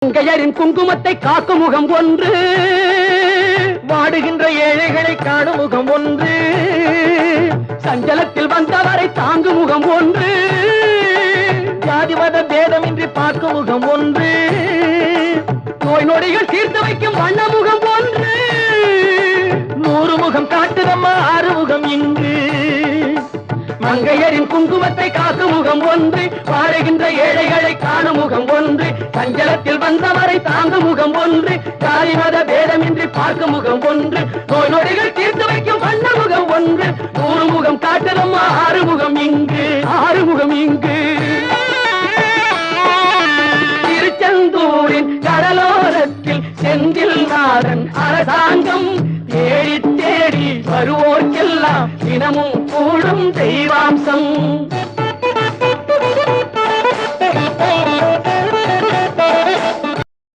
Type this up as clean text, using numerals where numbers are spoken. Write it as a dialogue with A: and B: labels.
A: மங்கையரின் குங்குமத்தை காக்கும் முகம் ஒன்று, வாடுகின்ற ஏழைகளை காணும் முகம் ஒன்று, சஞ்சலத்தில் வந்தவரை தாங்கும் முகம் ஒன்று, ஜாதி மத பேதமின்றி பார்க்கும் முகம் ஒன்று, நோய் நொடிகள் தீர்த்து வைக்கும் வண்ண முகம் ஒன்று, 100 முகம் காட்டுதம்மா 6 முகம் இங்கு. மங்கையரின் குங்குமத்தை காக்கும் முகம் ஒன்று, வாழுகின்ற ஏழைகளை காணும் முகம் ஒன்று, சஞ்சலத்தில் வந்தவரை தாங்கும் முகம் ஒன்று, ஜாதி மத பேதமின்றி பார்க்கும் முகம் ஒன்று, நோய் நொடிகள் தீர்த்து வைக்கும் வண்ண முகம் ஒன்று, 100 முகம் காட்டுதம்மா 6 முகம் இங்கு, 6 முகம் இங்கு. திருச்செந்தூரின் கடலோரத்தில் செந்தில் நாதன் அரசாங்கம் தேடி தேடி வருவோர்க்கெல்லாம் தினமும் கூடும் தெய்வாம்சம்.